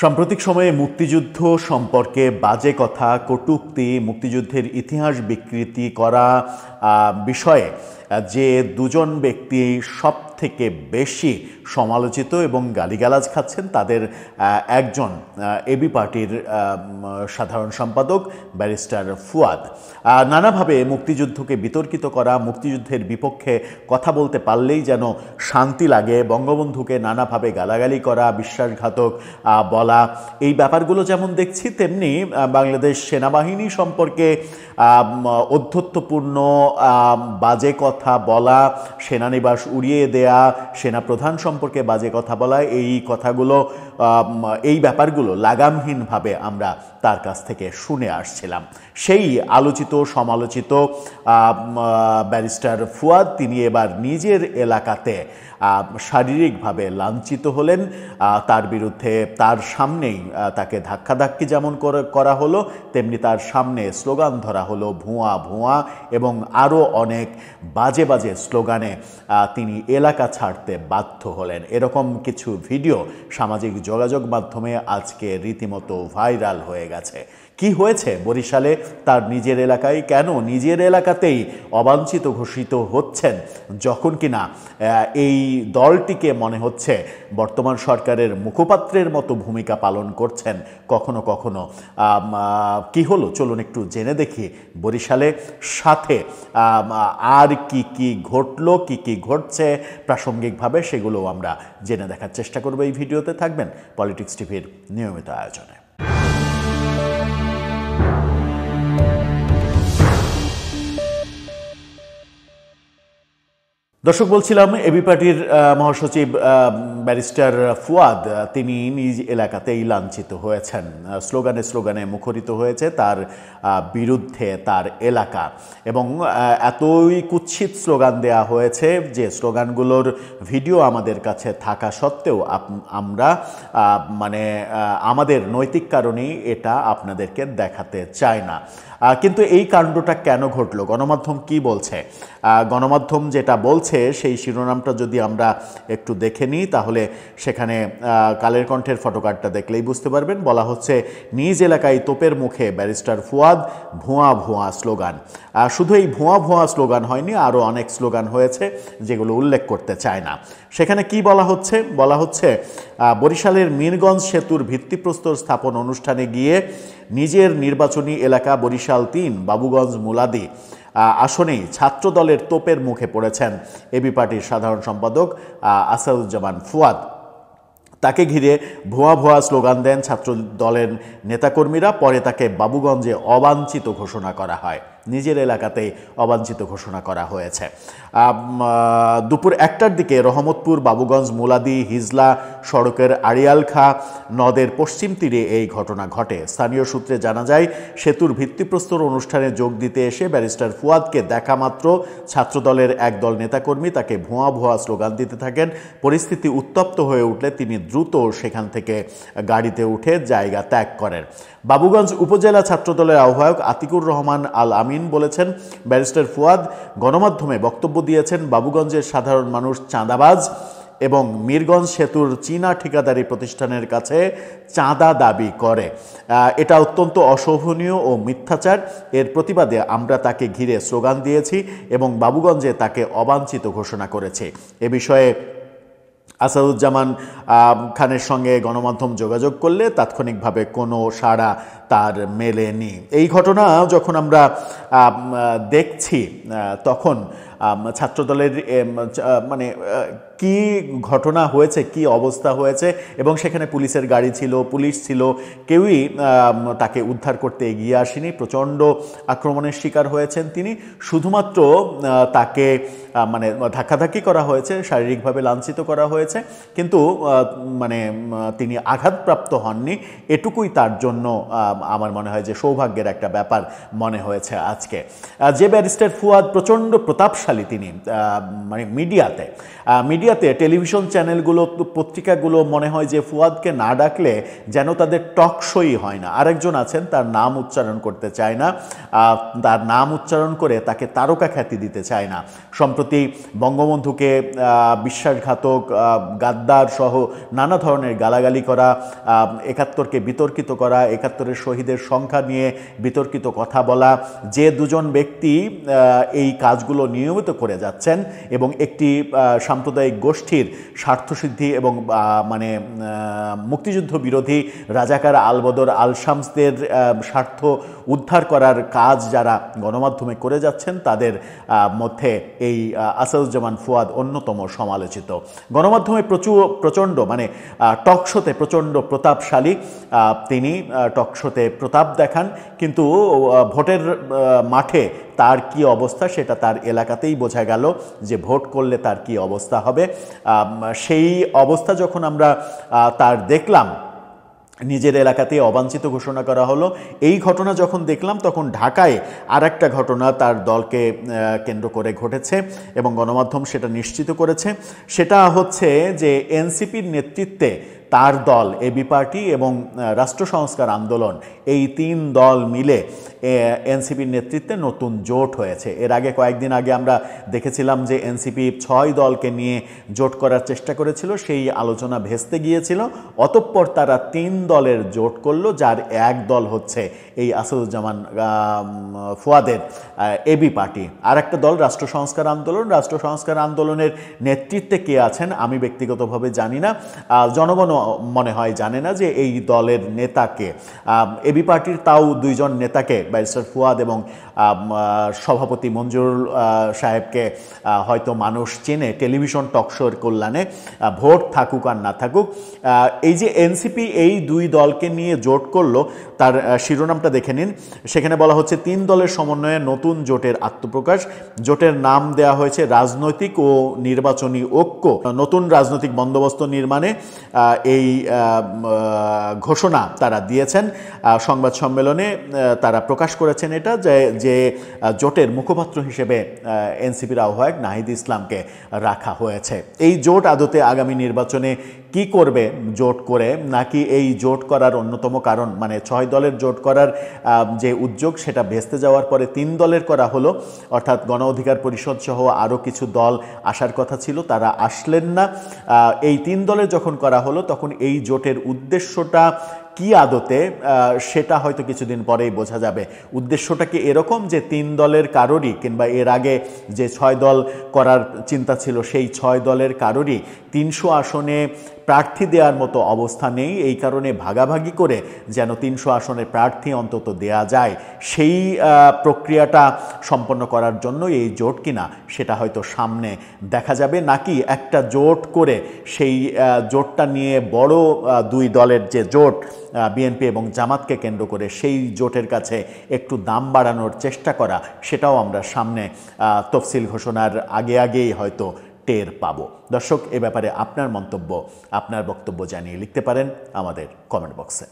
সাম্প্রতিক সময়ে মুক্তিযুদ্ধ সম্পর্কে বাজে কথা, কটূক্তি, মুক্তিযুদ্ধের ইতিহাস বিকৃতি করা বিষয়ে যে দুজন ব্যক্তি সবথেকে বেশি সমালোচিত এবং গালিগালাজ খাচ্ছেন তাদের একজন এবি পার্টির সাধারণ সম্পাদক ব্যারিস্টার ফুয়াদ। নানাভাবে মুক্তিযুদ্ধকে বিতর্কিত করা, মুক্তিযুদ্ধের বিপক্ষে কথা বলতে পারলেই যেন শান্তি লাগে, বঙ্গবন্ধুকে নানাভাবে গালাগালি করা, বিশ্বাসঘাতক বলা, এই ব্যাপারগুলো যেমন দেখছি তেমনি বাংলাদেশ সেনাবাহিনী সম্পর্কে অধ্যত্বপূর্ণ বাজে কথা বলা, সেনানিবাস উড়িয়ে দেয়া, সেনাপ্রধান সম্পর্কে বাজে কথা বলা, এই কথাগুলো এই ব্যাপারগুলো লাগামহীনভাবে আমরা তার কাছ থেকে শুনে আসছিলাম। সেই আলোচিত সমালোচিত ব্যারিস্টার ফুয়াদ তিনি এবার নিজের এলাকাতে শারীরিকভাবে লাঞ্ছিত হলেন। তার বিরুদ্ধে তার সামনেই তাকে ধাক্কাধাক্কি যেমন করা হলো, তেমনি তার সামনে স্লোগান ধরা হলো ভুয়া ভুয়া এবং আরও অনেক বাজে বাজে স্লোগানে তিনি এলাকা ছাড়তে বাধ্য হলেন। এরকম কিছু ভিডিও সামাজিক যোগাযোগ মাধ্যমে আজকে রীতিমতো ভাইরাল হয়ে গেছে। কি হয়েছে বরিশালে তার নিজের এলাকায়? কেন নিজের এলাকাতেই অবাঞ্ছিত ঘোষিত হচ্ছেন, যখন কিনা এই দলটিকে মনে হচ্ছে বর্তমান সরকারের মুখপাত্রের মতো ভূমিকা পালন করছেন কখনো কখনো। কি হলো চলুন একটু জেনে দেখি বরিশালে, সাথে আর কি কি ঘটলো, কি কি ঘটছে প্রাসঙ্গিকভাবে সেগুলো আমরা জেনে দেখার চেষ্টা করব। এই ভিডিওতে থাকবেন পলিটিক্স টিভির নিয়মিত আয়োজনে। দর্শক, বলছিলাম এবি পার্টির মহাসচিব ব্যারিস্টার ফুয়াদ তিনি নিজ এলাকাতেই লাঞ্ছিত হয়েছেন। স্লোগানে স্লোগানে মুখরিত হয়েছে তার বিরুদ্ধে তার এলাকা, এবং এতই কুৎসিত স্লোগান দেয়া হয়েছে যে স্লোগানগুলোর ভিডিও আমাদের কাছে থাকা সত্ত্বেও আমরা আমাদের নৈতিক কারণেই এটা আপনাদেরকে দেখাতে চাই না। কিন্তু এই কাণ্ডটা কেন ঘটলো, গণমাধ্যম কি বলছে? গণমাধ্যম যেটা বলছে সেই শিরোনামটা যদি আমরা একটু দেখে নিই তাহলে সেখানে কালের কণ্ঠের ফটোকার্ডটা দেখলেই বুঝতে পারবেন। বলা হচ্ছে নিজ এলাকায় তোপের মুখে ব্যারিস্টার ফুয়াদ, ভুয়া ভুয়া স্লোগান। শুধু এই ভুয়া ভুয়া স্লোগান হয়নি, আরও অনেক স্লোগান হয়েছে যেগুলো উল্লেখ করতে চায় না। সেখানে কি বলা হচ্ছে? বলা হচ্ছে বরিশালের মীরগঞ্জ সেতুর ভিত্তিপ্রস্তর স্থাপন অনুষ্ঠানে গিয়ে নিজের নির্বাচনী এলাকা বরিশাল ৩ বাবুগঞ্জ মুলাদি আসনেই ছাত্র দলের তোপের মুখে পড়েছেন এবি পার্টির সাধারণ সম্পাদক আসাদুজ্জামান ফুয়াদ। তাকে ঘিরে ভুয়া ভুয়া স্লোগান দেন ছাত্র দলের নেতাকর্মীরা। পরে তাকে বাবুগঞ্জে অবাঞ্ছিত ঘোষণা করা হয়, নিজের এলাকাতেই অবাঞ্ছিত ঘোষণা করা হয়েছে। দুপুর 1টার দিকে রহমতপুর বাবুগঞ্জ মুলাদি হিজলা সড়কের আড়িয়ালখা নদের পশ্চিম তীরে এই ঘটনা ঘটে। স্থানীয় সূত্রে জানা যায় সেতুর ভিত্তিপ্রস্তর অনুষ্ঠানে যোগ দিতে এসে ব্যারিস্টার ফুয়াদকে দেখা মাত্র ছাত্রদলের একদল নেতাকর্মী তাকে ভুয়া ভুয়া স্লোগান দিতে থাকেন। পরিস্থিতি উত্তপ্ত হয়ে উঠলে তিনি দ্রুত সেখান থেকে গাড়িতে উঠে জায়গা ত্যাগ করেন। বাবুগঞ্জ উপজেলা ছাত্রদলের আহ্বায়ক আতিকুর রহমান আল আমিন বলেছেন, ব্যারিস্টার ফুয়াদ গণমাধ্যমে বক্তব্য দিয়েছেন বাবুগঞ্জের সাধারণ মানুষ চাঁদাবাজ এবং মীরগঞ্জ সেতুর চীনা ঠিকাদারি প্রতিষ্ঠানের কাছে চাঁদা দাবি করে। এটা অত্যন্ত অশোভনীয় ও মিথ্যাচার। এর প্রতিবাদে আমরা তাকে ঘিরে স্লোগান দিয়েছি এবং বাবুগঞ্জে তাকে অবাঞ্ছিত ঘোষণা করেছি। এ বিষয়ে আসাদুজ্জামান খানের সঙ্গে গণমাধ্যম যোগাযোগ করলে তাৎক্ষণিকভাবে কোনো সাড়া তার মেলেনি। এই ঘটনা যখন আমরা দেখছি তখন ছাত্রদলের কি ঘটনা হয়েছে, কি অবস্থা হয়েছে, এবং সেখানে পুলিশের গাড়ি ছিল, পুলিশ ছিল, কেউই তাকে উদ্ধার করতে এগিয়ে আসেনি। প্রচণ্ড আক্রমণের শিকার হয়েছেন তিনি। শুধুমাত্র তাকে ধাক্কাধাক্কি করা হয়েছে, শারীরিকভাবে লাঞ্ছিত করা হয়েছে, কিন্তু তিনি আঘাতপ্রাপ্ত হননি। এটুকুই তার জন্য আমার মনে হয় যে সৌভাগ্যের একটা ব্যাপার মনে হয়েছে আজকে। যে ব্যারিস্টার ফুয়াদ প্রচণ্ড প্রতাপশালী প্রতাপশালী তিনি, মানে মিডিয়াতে টেলিভিশন চ্যানেলগুলো, পত্রিকাগুলো মনে হয় যে ফুয়াদকে না ডাকলে যেন তাদের টক শোই হয় না। আরেকজন আছেন, তার নাম উচ্চারণ করতে চায় না, তার নাম উচ্চারণ করে তাকে তারকা খ্যাতি দিতে চায় না। সম্প্রতি বঙ্গবন্ধুকে বিশ্বাসঘাতক, গাদ্দার সহ নানা ধরনের গালাগালি করা, ৭১কে বিতর্কিত করা, ৭১-এর শহীদের সংখ্যা নিয়ে বিতর্কিত কথা বলা, যে দুজন ব্যক্তি এই কাজগুলো নিয়মিত করে যাচ্ছেন এবং একটি সাম্প্রদায়িক গোষ্ঠীর স্বার্থসিদ্ধি এবং মানে মুক্তিযুদ্ধ বিরোধী রাজাকার আলবদর আলশামসদের স্বার্থ উদ্ধার করার কাজ যারা গণমাধ্যমে করে যাচ্ছেন, তাদের মধ্যে এই আসাদুজ্জামান ফুয়াদ অন্যতম সমালোচিত। গণমাধ্যমে প্রচণ্ড মানে টকশোতে প্রচণ্ড প্রতাপশালী, তিনি টকশোতে প্রতাপ দেখান, কিন্তু ভোটের মাঠে তার কি অবস্থা সেটা তার এলাকাতেই বোঝা গেল যে ভোট করলে তার কি অবস্থা হবে। সেই অবস্থা যখন আমরা তার দেখলাম, নিজের এলাকাতে অবাঞ্ছিত ঘোষণা করা হলো, এই ঘটনা যখন দেখলাম তখন ঢাকায় আর একটা ঘটনা তার দলকে কেন্দ্র করে ঘটেছে এবং গণমাধ্যম সেটা নিশ্চিত করেছে। সেটা হচ্ছে যে এনসিপির নেতৃত্বে তার দল, এবি পার্টি এবং রাষ্ট্র সংস্কার আন্দোলন, এই ৩ দল মিলে এনসিপির নেতৃত্বে নতুন জোট হয়েছে। এর আগে কয়েকদিন আগে আমরা দেখেছিলাম যে এনসিপি ৬ দলকে নিয়ে জোট করার চেষ্টা করেছিল, সেই আলোচনা ভেস্তে গিয়েছিল। অতঃপর তারা ৩ দলের জোট করলো, যার এক দল হচ্ছে এই আসাদুজ্জামান ফুয়াদের এবি পার্টি। আর একটা দল রাষ্ট্র সংস্কার আন্দোলন। রাষ্ট্র সংস্কার আন্দোলনের নেতৃত্বে কে আছেন আমি ব্যক্তিগতভাবে জানি না, জনগণও মনে হয় জানে না যে এই দলের নেতাকে। এবি পার্টির তাও ২ জন নেতাকে, ব্যারিস্টার ফুয়াদ এবং সভাপতি মঞ্জুরুল সাহেবকে হয়তো মানুষ চেনে টেলিভিশন টকশোর কল্যাণে, ভোট থাকুক আর না থাকুক। এই যে এনসিপি এই ২ দলকে নিয়ে জোট করলো, তার শিরোনামটা দেখে নিন। সেখানে বলা হচ্ছে ৩ দলের সমন্বয়ে নতুন জোটের আত্মপ্রকাশ। জোটের নাম দেওয়া হয়েছে রাজনৈতিক ও নির্বাচনী ঐক্য, নতুন রাজনৈতিক বন্দোবস্ত নির্মাণে এই ঘোষণা তারা দিয়েছেন। সংবাদ সম্মেলনে তারা প্রকাশ করেছেন এটা, যে জোটের মুখপাত্র হিসেবে এনসিপির আহ্বায়ক নাহিদ ইসলামকে রাখা হয়েছে। এই জোট আদতে আগামী নির্বাচনে কি করবে জোট করে, নাকি এই জোট করার অন্যতম কারণ মানে ৬ দলের জোট করার যে উদ্যোগ সেটা ভেস্তে যাওয়ার পরে ৩ দলের করা হলো, অর্থাৎ গণ অধিকার পরিষদ সহ আরও কিছু দল আসার কথা ছিল, তারা আসলেন না। এই ৩ দলের যখন করা হলো তখন এই জোটের উদ্দেশ্যটা কি আদতে সেটা হয়তো কিছুদিন পরেই বোঝা যাবে। উদ্দেশ্যটা কি এরকম যে ৩ দলের কারোরই, কিংবা এর আগে যে ৬ দল করার চিন্তা ছিল সেই ৬ দলের কারোরই ৩০০ আসনে প্রার্থী দেওয়ার মতো অবস্থা নেই, এই কারণে ভাগাভাগি করে যেন ৩০০ আসনে প্রার্থী অন্তত দেয়া যায়, সেই প্রক্রিয়াটা সম্পন্ন করার জন্য এই জোট কিনা সেটা হয়তো সামনে দেখা যাবে। নাকি একটা জোট করে সেই জোটটা নিয়ে বড় ২ দলের যে জোট বিএনপি এবং জামাতকে কেন্দ্র করে, সেই জোটের কাছে একটু দাম বাড়ানোর চেষ্টা করা, সেটাও আমরা সামনে তফসিল ঘোষণার আগেই হয়তো টের পাবো। দর্শক, এ ব্যাপারে আপনার মন্তব্য, আপনার বক্তব্য জানিয়ে লিখতে পারেন আমাদের কমেন্ট বক্সে।